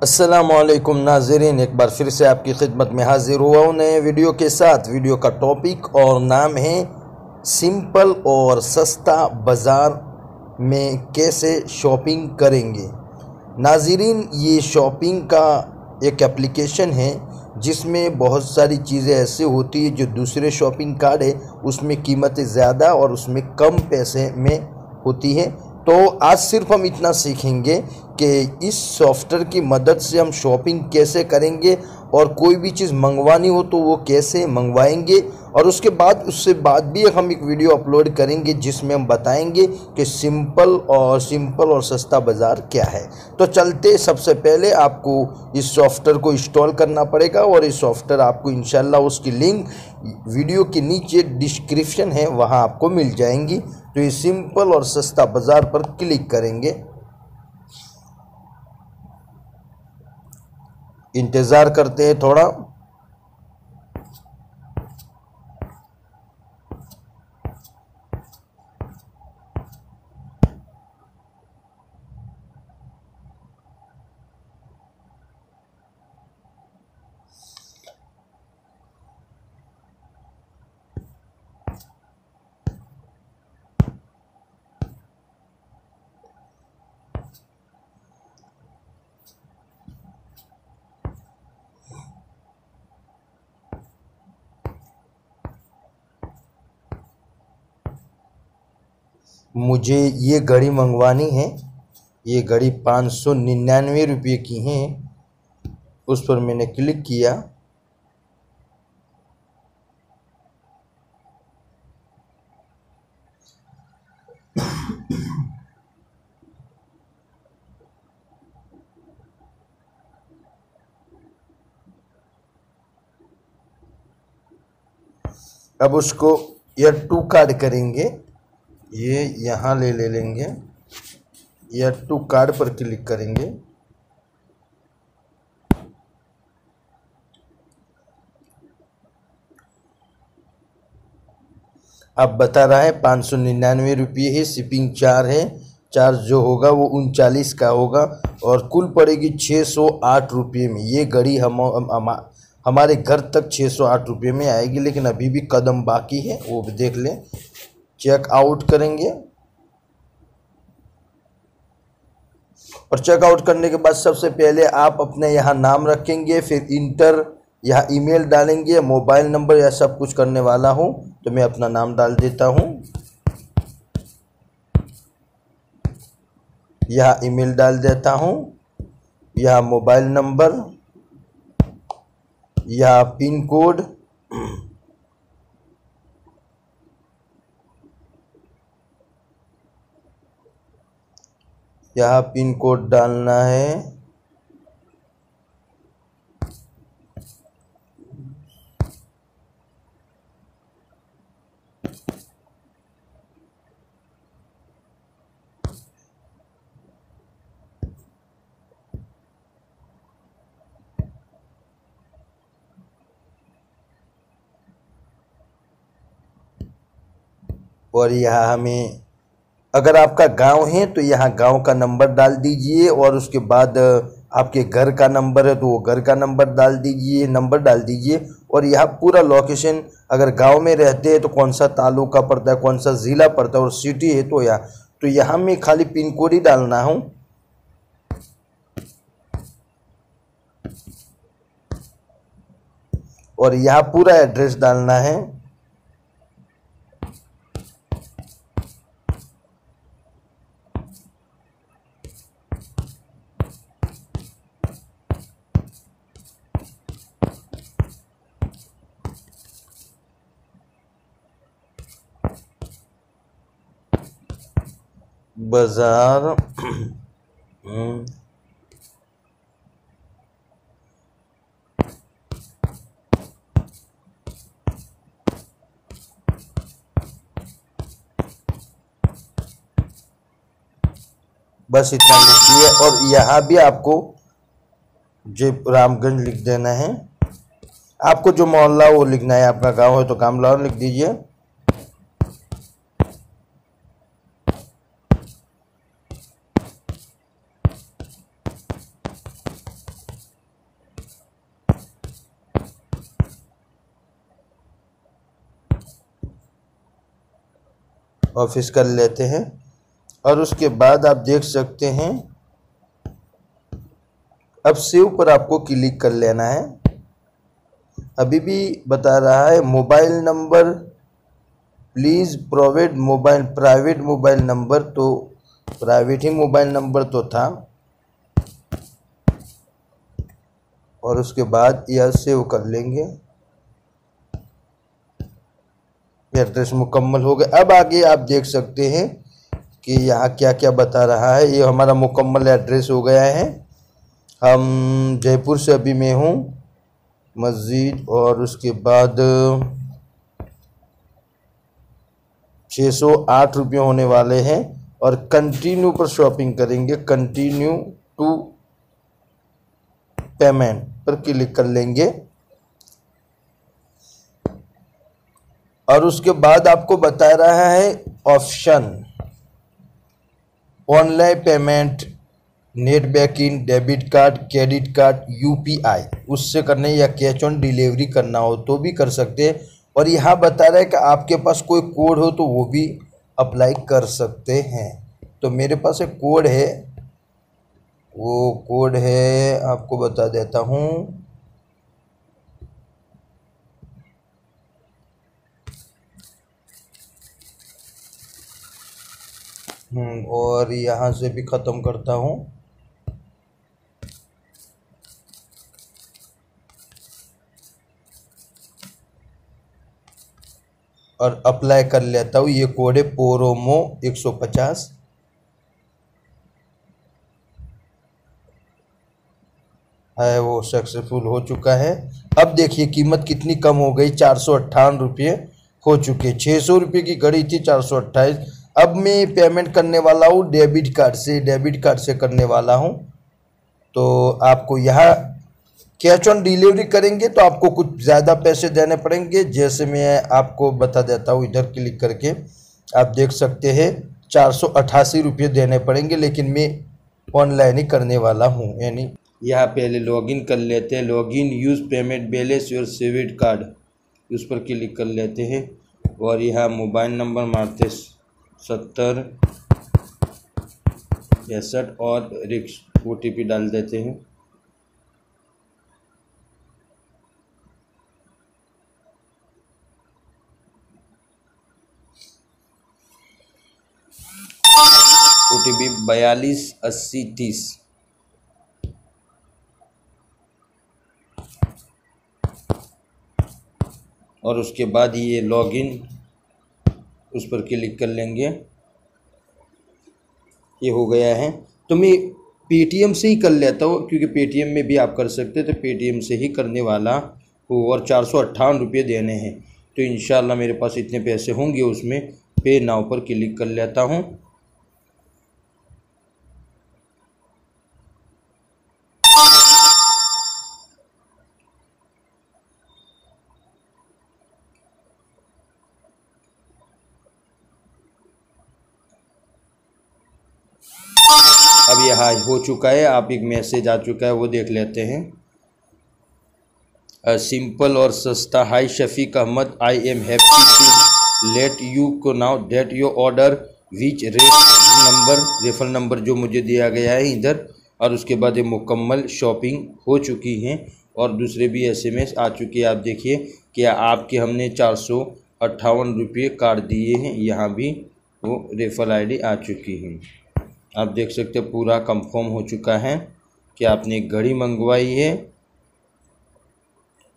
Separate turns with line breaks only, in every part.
अस्सलामुअलैकुम नाज़रीन, एक बार फिर से आपकी खिदमत में हाजिर हुआ हूँ नए वीडियो के साथ। वीडियो का टॉपिक और नाम है सिंपल और सस्ता बाज़ार में कैसे शॉपिंग करेंगे। नाज़रीन, ये शॉपिंग का एक एप्लीकेशन है जिसमें बहुत सारी चीज़ें ऐसे होती है जो दूसरे शॉपिंग कार्ड है उसमें कीमतें ज़्यादा और उसमें कम पैसे में होती है। तो आज सिर्फ हम इतना सीखेंगे कि इस सॉफ्टवेयर की मदद से हम शॉपिंग कैसे करेंगे और कोई भी चीज़ मंगवानी हो तो वो कैसे मंगवाएंगे। और उसके बाद उससे बाद भी हम एक वीडियो अपलोड करेंगे जिसमें हम बताएंगे कि सिंपल और सस्ता बाज़ार क्या है। तो चलते, सबसे पहले आपको इस सॉफ्टवेयर को इंस्टॉल करना पड़ेगा और इस सॉफ्टवेयर आपको इंशाल्लाह उसकी लिंक वीडियो के नीचे डिस्क्रिप्शन है वहाँ आपको मिल जाएंगी। तो ये सिंपल और सस्ता बाज़ार पर क्लिक करेंगे। इंतज़ार करते हैं थोड़ा। मुझे ये घड़ी मंगवानी है। ये घड़ी 599 रुपये की है। उस पर मैंने क्लिक किया। अब उसको एड टू कार्ड करेंगे। ये यहाँ ले लेंगे। एड टू कार्ड पर क्लिक करेंगे। अब बता रहा है 599 रुपये है, शिपिंग चार्ज है। चार्ज जो होगा वो 39 का होगा और कुल पड़ेगी 608 रुपये में। ये घड़ी हमारे घर तक 608 रुपये में आएगी, लेकिन अभी भी कदम बाकी है, वो भी देख लें। चेक आउट करेंगे और चेकआउट करने के बाद सबसे पहले आप अपने यहाँ नाम रखेंगे, फिर इंटर यहाँ ईमेल डालेंगे, मोबाइल नंबर या सब कुछ करने वाला हूँ तो मैं अपना नाम डाल देता हूँ। यहाँ ईमेल डाल देता हूँ, यहाँ मोबाइल नंबर, यहाँ पिन कोड, यहाँ पिन कोड डालना है। और यहाँ हमें, अगर आपका गांव है तो यहाँ गांव का नंबर डाल दीजिए और उसके बाद आपके घर का नंबर है तो वो घर का नंबर डाल दीजिए और यहाँ पूरा लोकेशन, अगर गांव में रहते हैं तो कौन सा तालुका पड़ता है, कौन सा ज़िला पड़ता है, और सिटी है तो यहाँ में खाली पिन कोड ही डालना हूँ। और यहाँ पूरा एड्रेस डालना है। बाजार बस इतना लिख दिए और यहाँ भी आपको जय रामगंज लिख देना है। आपको जो मोहल्ला वो लिखना है, आपका गांव है तो कामलार लिख दीजिए। ऑफिस कर लेते हैं। और उसके बाद आप देख सकते हैं अब सेव पर आपको क्लिक कर लेना है। अभी भी बता रहा है mobile number please provide mobile private mobile number, तो प्राइवेट ही मोबाइल नंबर तो था। और उसके बाद यह सेव कर लेंगे। एड्रेस मुकम्मल हो गया। अब आगे आप देख सकते हैं कि यहाँ क्या क्या बता रहा है। ये हमारा मुकम्मल एड्रेस हो गया है। हम जयपुर से अभी मैं हूँ मस्जिद, और उसके बाद 608 रुपये होने वाले हैं। और कंटिन्यू पर शॉपिंग करेंगे, कंटिन्यू टू पेमेंट पर क्लिक कर लेंगे। और उसके बाद आपको बता रहा है option online payment, net banking, debit card, credit card, UPI उससे करने, या कैश ऑन डिलीवरी करना हो तो भी कर सकते हैं। और यहाँ बता रहा है कि आपके पास कोई कोड हो तो वो भी अप्लाई कर सकते हैं। तो मेरे पास एक कोड है, वो कोड है आपको बता देता हूँ। और यहाँ से भी ख़त्म करता हूँ। और अप्लाई कर लेता हूँ। ये कोड है पोरोमो 150। है वो सक्सेसफुल हो चुका है। अब देखिए कीमत कितनी कम हो गई, 458 रुपये हो चुके। 600 रुपये की घड़ी थी, 428। अब मैं पेमेंट करने वाला हूँ डेबिट कार्ड से करने वाला हूँ। तो आपको यहाँ कैश ऑन डिलीवरी करेंगे तो आपको कुछ ज़्यादा पैसे देने पड़ेंगे। जैसे मैं आपको बता देता हूँ, इधर क्लिक करके आप देख सकते हैं 488 रुपये देने पड़ेंगे, लेकिन मैं ऑनलाइन ही करने वाला हूँ। यानी यहाँ पहले लॉगिन कर लेते हैं। Login use payment balance your saved card, उस पर क्लिक कर लेते हैं। और यहाँ मोबाइल नंबर मारते 70 62 और रिक्स OTP डाल देते हैं। OTP 42 80 30। और उसके बाद ये लॉगिन, उस पर क्लिक कर लेंगे। ये हो गया है। तो मैं पेटीएम से ही कर लेता हूँ, क्योंकि पेटीएम में भी आप कर सकते हैं, तो पेटीएम से ही करने वाला हूँ। और 458 रुपये देने हैं। तो इंशाल्लाह मेरे पास इतने पैसे होंगे, उसमें पे नाउ पर क्लिक कर लेता हूँ। अब यह हो चुका है। आप एक मैसेज आ चुका है, वो देख लेते हैं। सिंपल और सस्ता। Hi Shafiq Ahmed, I am happy to let you को now date your order which refer number जो मुझे दिया गया है इधर। और उसके बाद ये मुकम्मल शॉपिंग हो चुकी हैं। और दूसरे भी SMS आ चुके हैं। आप देखिए कि आपके हमने 458 रुपये काट दिए हैं। यहाँ भी वो रेफर ID आ चुकी है। आप देख सकते हैं पूरा कंफर्म हो चुका है कि आपने एक घड़ी मंगवाई है।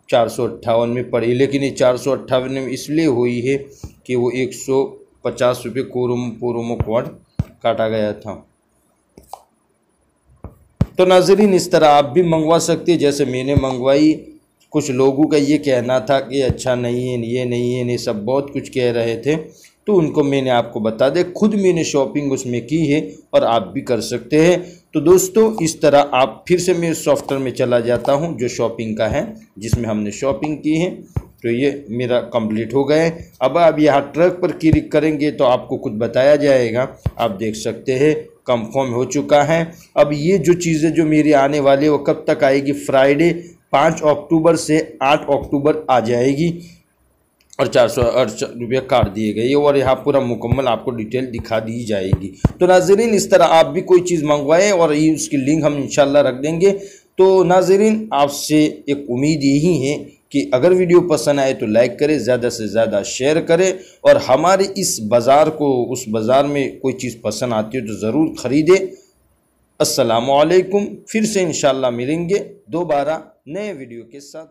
458 में पड़ी, लेकिन ये 458 में इसलिए हुई है कि वो 150 रुपये पोरोमो कोड काटा गया था। तो नाज़रीन, इस तरह आप भी मंगवा सकते हैं जैसे मैंने मंगवाई। कुछ लोगों का ये कहना था कि अच्छा नहीं है, ये नहीं है, ये सब बहुत कुछ कह रहे थे, तो उनको मैंने आपको बता दे, खुद मैंने शॉपिंग उसमें की है और आप भी कर सकते हैं। तो दोस्तों, इस तरह आप फिर से मैं सॉफ्टवेयर में चला जाता हूं जो शॉपिंग का है, जिसमें हमने शॉपिंग की है। तो ये मेरा कंप्लीट हो गए। अब आप यहाँ ट्रक पर क्लिक करेंगे तो आपको कुछ बताया जाएगा। आप देख सकते हैं कंफर्म हो चुका है। अब ये जो चीज़ें जो मेरी आने वाली वो कब तक आएगी? फ्राइडे 5 अक्टूबर से 8 अक्टूबर आ जाएगी। और 408 रुपये काट दिए गए और यहाँ पूरा मुकम्मल आपको डिटेल दिखा दी जाएगी। तो नाज़रीन इस तरह आप भी कोई चीज़ मंगवाएं और ये उसकी लिंक हम इंशाल्लाह रख देंगे। तो नाज़रीन आपसे एक उम्मीद यही है कि अगर वीडियो पसंद आए तो लाइक करें, ज़्यादा से ज़्यादा शेयर करें और हमारे इस बाज़ार को, उस बाज़ार में कोई चीज़ पसंद आती है तो ज़रूर ख़रीदें। अस्सलामु अलैकुम, फिर से इंशाल्लाह मिलेंगे दोबारा नए वीडियो के साथ।